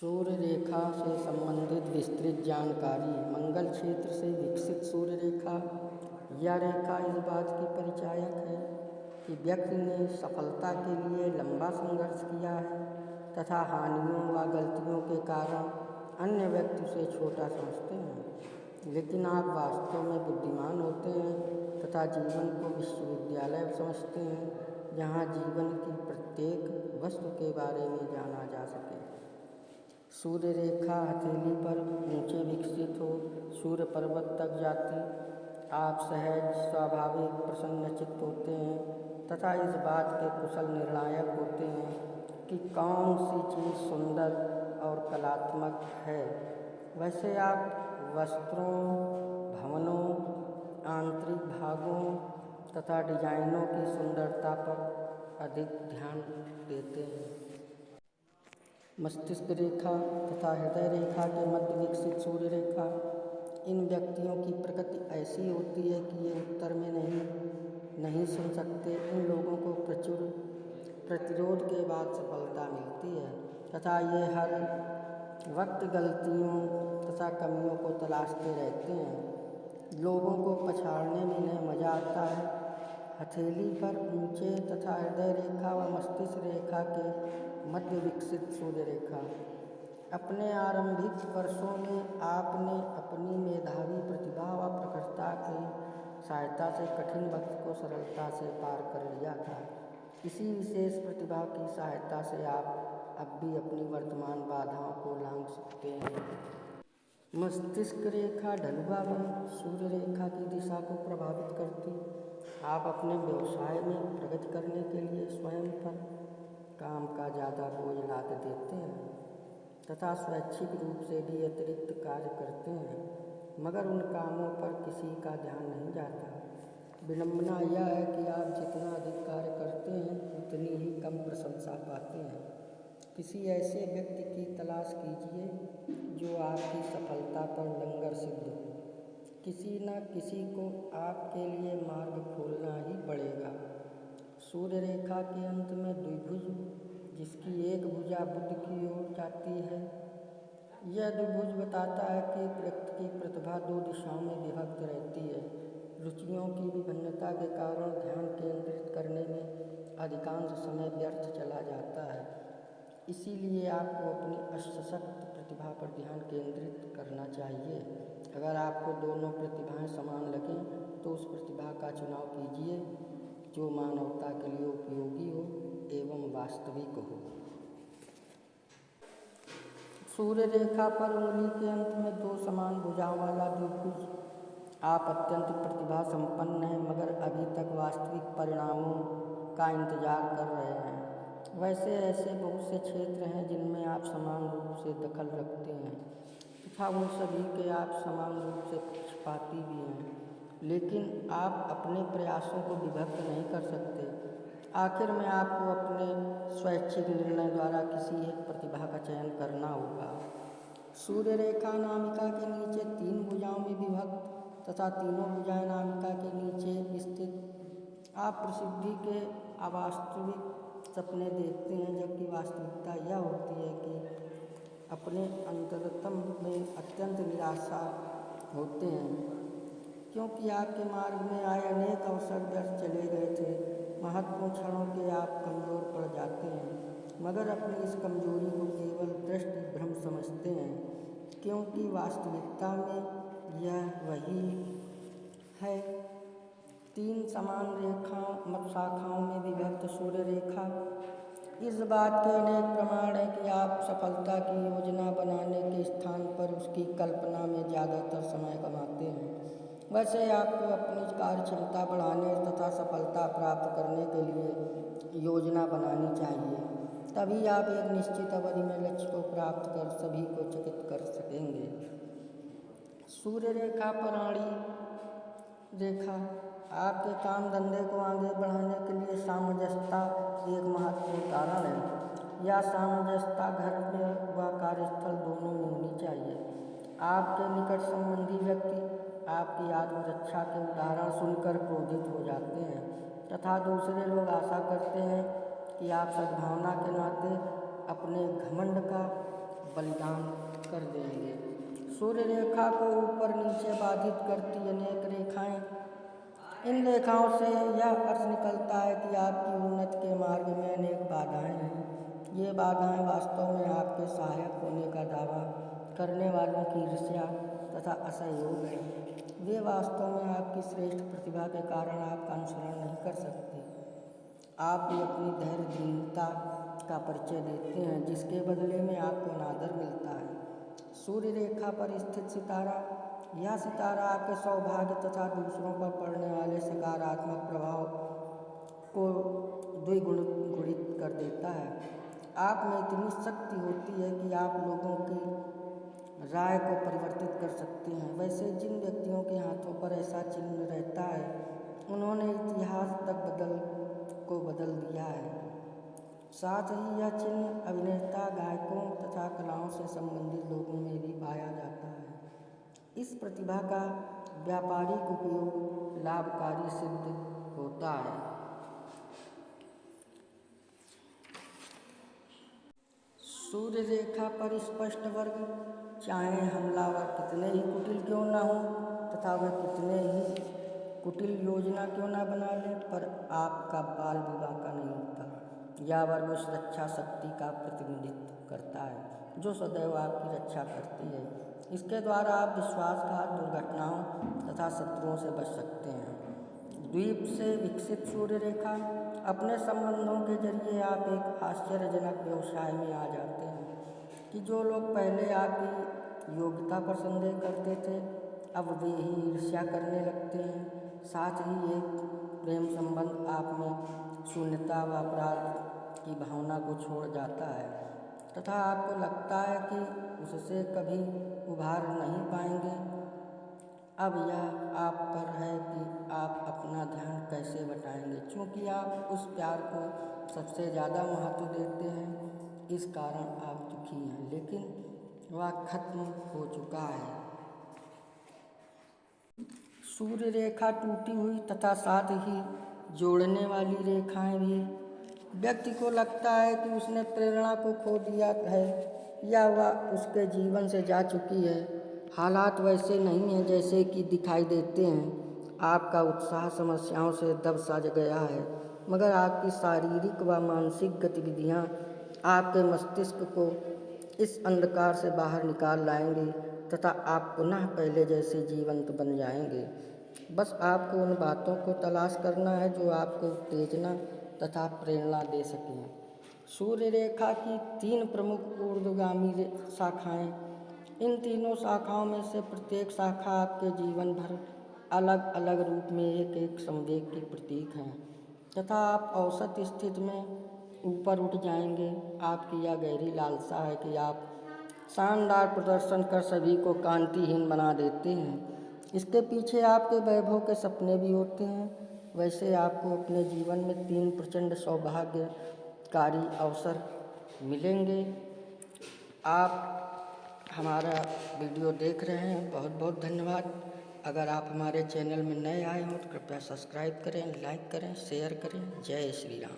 सूर्य रेखा से संबंधित विस्तृत जानकारी। मंगल क्षेत्र से विकसित सूर्य रेखा। यह रेखा इस बात की परिचायक है कि व्यक्ति ने सफलता के लिए लंबा संघर्ष किया है तथा हानियों व गलतियों के कारण अन्य व्यक्ति उसे छोटा समझते हैं। लेकिन आप वास्तव में बुद्धिमान होते हैं तथा जीवन को विश्वविद्यालय समझते हैं, जहाँ जीवन की प्रत्येक वस्तु के बारे में जाना जा सके। सूर्य रेखा हथेली पर ऊंचे विकसित हो सूर्य पर्वत तक जाती, आप सहज स्वाभाविक प्रसन्नचित्त होते हैं तथा इस बात के कुशल निर्णायक होते हैं कि कौन सी चीज़ सुंदर और कलात्मक है। वैसे आप वस्त्रों, भवनों, आंतरिक भागों तथा डिजाइनों की सुंदरता पर अधिक ध्यान देते हैं। मस्तिष्क रेखा तथा हृदय रेखा के मध्य विकसित सूर्य रेखा। इन व्यक्तियों की प्रकृति ऐसी होती है कि ये उत्तर में नहीं सुन सकते। इन लोगों को प्रचुर प्रतिरोध के बाद सफलता मिलती है तथा ये हर वक्त गलतियों तथा कमियों को तलाशते रहते हैं। लोगों को पछाड़ने में इन्हें मज़ा आता है। हथेली पर ऊंचे तथा हृदय रेखा व मस्तिष्क रेखा के मध्य विकसित सूर्य रेखा। अपने आरंभिक वर्षों में आपने अपनी मेधावी प्रतिभा व प्रखरता की सहायता से कठिन वक्त को सरलता से पार कर लिया था। इसी विशेष प्रतिभा की सहायता से आप अब भी अपनी वर्तमान बाधाओं को लांघ सकते हैं। मस्तिष्क रेखा ढलुआ बन सूर्य रेखा की दिशा को प्रभावित करती। आप अपने व्यवसाय में प्रगति करने के लिए स्वयं पर काम का ज़्यादा बोझ लाद देते हैं तथा स्वैच्छिक रूप से भी अतिरिक्त कार्य करते हैं, मगर उन कामों पर किसी का ध्यान नहीं जाता। विडंबना यह है कि आप जितना अधिक कार्य करते हैं उतनी ही कम प्रशंसा पाते हैं। किसी ऐसे व्यक्ति की तलाश कीजिए जो आपकी सफलता पर लंगर सिद्ध हो। किसी न किसी को आपके लिए मार्ग खोलना ही पड़ेगा। सूर्य रेखा के अंत में द्विभुज, जिसकी एक भुजा बुध की ओर जाती है। यह द्विभुज बताता है कि व्यक्ति की प्रतिभा दो दिशाओं में विभक्त रहती है। रुचियों की विभिन्नता के कारण ध्यान केंद्रित करने में अधिकांश समय व्यर्थ चला जाता है। इसीलिए आपको अपनी अशक्त प्रतिभा पर ध्यान केंद्रित करना चाहिए। अगर आपको दोनों प्रतिभाएं समान लगें तो उस प्रतिभा का चुनाव कीजिए जो मानवता के लिए उपयोगी हो एवं वास्तविक हो। सूर्य रेखा पर उंगली के अंत में दो समान भुजाओं वाला द्विभुज। आप अत्यंत प्रतिभा संपन्न हैं मगर अभी तक वास्तविक परिणामों का इंतजार कर रहे हैं। वैसे ऐसे बहुत से क्षेत्र हैं जिनमें आप समान रूप से दखल रखते हैं तथा उन सभी के आप समान रूप से पक्षपाती भी हैं, लेकिन आप अपने प्रयासों को विभक्त नहीं कर सकते। आखिर में आपको अपने स्वैच्छिक निर्णय द्वारा किसी एक प्रतिभा का चयन करना होगा। सूर्य रेखा नामिका के नीचे तीन भुजाओं में विभक्त तथा तीनों भुजाएं नामिका के नीचे स्थित। आप प्रसिद्धि के अवास्तविक सपने देखते हैं, जबकि वास्तविकता यह होती है कि अपने अंतरतम में अत्यंत निराशा होते हैं, क्योंकि आपके मार्ग में आए अनेक अवसर व्यर्थ चले गए थे। महत्वपूर्ण क्षणों के आप कमज़ोर पड़ जाते हैं, मगर अपनी इस कमजोरी को केवल दृष्टि भ्रम समझते हैं, क्योंकि वास्तविकता में यह वही है। तीन समान शाखाओं में विभक्त सूर्य रेखा। इस बात के अनेक प्रमाण हैं कि आप सफलता की योजना बनाने के स्थान पर उसकी कल्पना में ज़्यादातर समय गंवाते हैं। वैसे आपको अपनी कार्य क्षमता बढ़ाने तथा सफलता प्राप्त करने के लिए योजना बनानी चाहिए। तभी आप एक निश्चित अवधि में लक्ष्य को प्राप्त कर सभी को चकित कर सकेंगे। सूर्य रेखा पर आड़ी रेखा। आपके काम धंधे को आगे बढ़ाने के लिए सामंजस्यता एक महत्वपूर्ण कारण है। यह सामंजस्यता घर में व कार्यस्थल दोनों में होनी चाहिए। आपके निकट संबंधी व्यक्ति आपकी आत्मरक्षा के उदाहरण सुनकर क्रोधित हो जाते हैं तथा दूसरे लोग आशा करते हैं कि आप सद्भावना के नाते अपने घमंड का बलिदान कर देंगे। सूर्य रेखा को ऊपर नीचे बाधित करती अनेक रेखाएं, इन रेखाओं से यह अर्थ निकलता है कि आपकी उन्नति के मार्ग में अनेक बाधाएं हैं। ये बाधाएं वास्तव में आपके सहायक होने का दावा करने वालों की ईर्ष्या तथा असहयोग है। वे वास्तव में आपकी श्रेष्ठ प्रतिभा के कारण आपका अनुसरण नहीं कर सकते। आप भी अपनी धैर्यहीनता का परिचय देते हैं, जिसके बदले में आपको अनादर मिलता है। सूर्य रेखा पर स्थित सितारा, यह सितारा आपके सौभाग्य तथा दूसरों पर पड़ने वाले सकारात्मक प्रभाव को द्विगुणित कर देता है। आप में इतनी शक्ति होती है कि आप लोगों की राय को परिवर्तित कर सकते हैं। वैसे जिन व्यक्तियों के हाथों पर ऐसा चिन्ह रहता है, उन्होंने इतिहास तक बदल दिया है। साथ ही यह चिन्ह अभिनेता, गायकों तथा कलाओं से संबंधित लोगों में भी पाया जाता है। इस प्रतिभा का व्यापारिक उपयोग लाभकारी सिद्ध होता है। सूर्य रेखा पर स्पष्ट वर्ग, चाहे हमलावर कितने ही कुटिल क्यों न हो तथा वह कितने ही कुटिल योजना क्यों न बना ले, पर आपका बाल विवाह का नहीं होता। यह वर्ग उस रक्षा शक्ति का प्रतिनिधित्व करता है जो सदैव आपकी रक्षा करती है। इसके द्वारा आप विश्वासघात, दुर्घटनाओं तथा शत्रुओं से बच सकते हैं। द्वीप से विकसित सूर्य रेखा, अपने संबंधों के जरिए आप एक आश्चर्यजनक व्यवसाय में आ जाते हैं कि जो लोग पहले आपकी योग्यता पर संदेह करते थे, अब वे ही ईर्ष्या करने लगते हैं। साथ ही एक प्रेम संबंध आप में शून्यता व अपराध की भावना को छोड़ जाता है तथा आपको लगता है कि उससे कभी उभार नहीं पाएंगे। अब यह आप पर है कि आप अपना ध्यान कैसे बटाएंगे। चूँकि आप उस प्यार को सबसे ज़्यादा महत्व देते हैं, इस कारण आप दुखी हैं, लेकिन वह खत्म हो चुका है। सूर्य रेखा टूटी हुई तथा साथ ही जोड़ने वाली रेखाएं भी, व्यक्ति को लगता है कि उसने प्रेरणा को खो दिया है या वह उसके जीवन से जा चुकी है। हालात वैसे नहीं हैं जैसे कि दिखाई देते हैं। आपका उत्साह समस्याओं से दब सा गया है, मगर आपकी शारीरिक व मानसिक गतिविधियां आपके मस्तिष्क को इस अंधकार से बाहर निकाल लाएंगी तथा आप पुनः पहले जैसे जीवंत बन जाएंगे। बस आपको उन बातों को तलाश करना है जो आपको उत्तेजना तथा प्रेरणा दे सकें। सूर्य रेखा की 3 प्रमुख ऊर्ध्वगामी शाखाएं, इन तीनों शाखाओं में से प्रत्येक शाखा आपके जीवन भर अलग अलग रूप में एक संवेग की प्रतीक है तथा आप औसत स्थिति में ऊपर उठ जाएंगे। आपकी यह गहरी लालसा है कि आप शानदार प्रदर्शन कर सभी को कांतिहीन बना देते हैं। इसके पीछे आपके वैभव के सपने भी होते हैं। वैसे आपको अपने जीवन में 3 प्रचंड सौभाग्यकारी अवसर मिलेंगे। आप हमारा वीडियो देख रहे हैं, बहुत बहुत धन्यवाद। अगर आप हमारे चैनल में नए आए हों तो कृपया सब्सक्राइब करें, लाइक करें, शेयर करें। जय श्री राम।